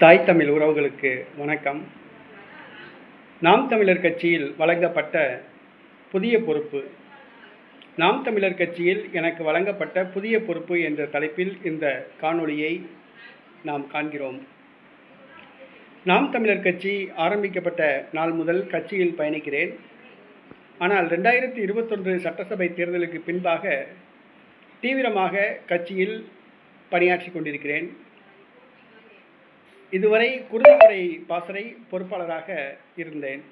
தாய் தமிழ் உறவுகளுக்கு வணக்கம். நாம் தமிழர் கட்சியில் வழங்கப்பட்ட புதிய பொறுப்பு. நாம் தமிழர் கட்சியில் எனக்கு வழங்கப்பட்ட புதிய பொறுப்பு என்ற தலைப்பில் இந்த காணொளியை நாம் காண்கிறோம். நாம் தமிழர் கட்சி ஆரம்பிக்கப்பட்ட நாள் முதல் கட்சியில் பயணிக்கிறேன். ஆனால் 2021 சட்டசபை தேர்தலுக்கு பின்பாக தீவிரமாக கட்சியில் பணியாற்றி கொண்டிருக்கிறேன். இதுவரை குருதித்துறை பாசறை பொறுப்பாளராக இருந்தேன்.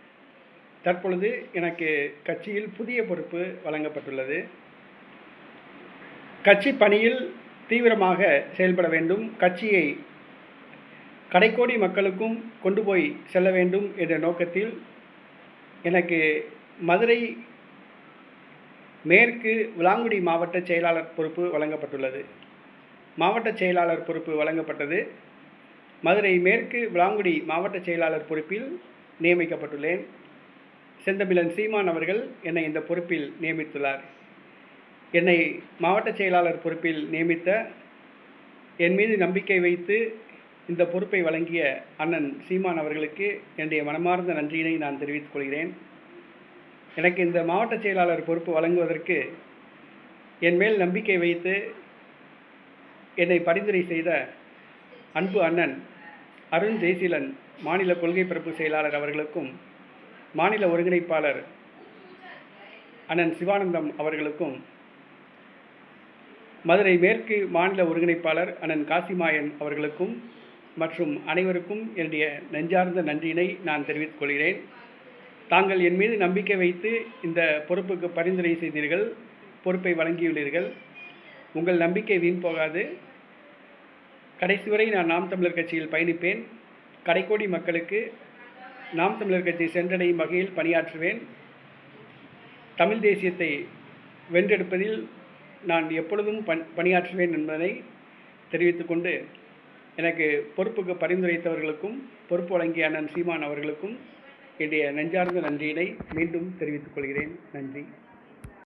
தற்பொழுது எனக்கு கட்சியில் புதிய பொறுப்பு வழங்கப்பட்டுள்ளது. கட்சி பணியில் தீவிரமாக செயல்பட வேண்டும், கட்சியை கடைக்கோடி மக்களுக்கும் கொண்டு போய் செல்ல வேண்டும் என்ற நோக்கத்தில் எனக்கு மதுரை மேற்கு விளாங்குடி மாவட்ட செயலாளர் பொறுப்பு வழங்கப்பட்டுள்ளது. மாவட்ட செயலாளர் பொறுப்பு வழங்கப்பட்டது. மதுரை மேற்கு விளாங்குடி மாவட்ட செயலாளர் பொறுப்பில் நியமிக்கப்பட்டுள்ளேன். செந்தமிழன் சீமான் அவர்கள் என்னை இந்த பொறுப்பில் நியமித்துள்ளார். என்னை மாவட்ட செயலாளர் பொறுப்பில் நியமித்த, என் மீது நம்பிக்கை வைத்து இந்த பொறுப்பை வழங்கிய அண்ணன் சீமான் அவர்களுக்கு என்னுடைய மனமார்ந்த நன்றியினை நான் தெரிவித்துக் கொள்கிறேன். எனக்கு இந்த மாவட்ட செயலாளர் பொறுப்பு வழங்குவதற்கு என் மேல் நம்பிக்கை வைத்து என்னை பரிந்துரை செய்த அன்பு அண்ணன் அருண் ஜெய்சீலன் மாநில கொள்கை பரப்பு செயலாளர் அவர்களுக்கும், மாநில ஒருங்கிணைப்பாளர் அண்ணன் சிவானந்தம் அவர்களுக்கும், மதுரை மேற்கு மாநில ஒருங்கிணைப்பாளர் அண்ணன் காசிமாயன் அவர்களுக்கும் மற்றும் அனைவருக்கும் என்னுடைய நெஞ்சார்ந்த நன்றியினை நான் தெரிவித்துக் கொள்கிறேன். தாங்கள் என் மீது நம்பிக்கை வைத்து இந்த பொறுப்புக்கு பரிந்துரை செய்தீர்கள், பொறுப்பை வழங்கியுள்ளீர்கள். உங்கள் நம்பிக்கை வீண் போகாது. கடைசி வரை நான் நாம் தமிழர் கட்சியில் பயணிப்பேன். கடைக்கோடி மக்களுக்கு நாம் தமிழர் கட்சி சென்றடையும் வகையில் பணியாற்றுவேன். தமிழ் தேசியத்தை வென்றெடுப்பதில் நான் எப்பொழுதும் பணியாற்றுவேன் என்பதை தெரிவித்துக்கொண்டு, எனக்கு பொறுப்புக்கு பரிந்துரைத்தவர்களுக்கும் பொறுப்பு வழங்கிய அண்ணன் சீமான் அவர்களுக்கும் என்னுடைய நெஞ்சார்ந்த நன்றியினை மீண்டும் தெரிவித்துக் கொள்கிறேன். நன்றி.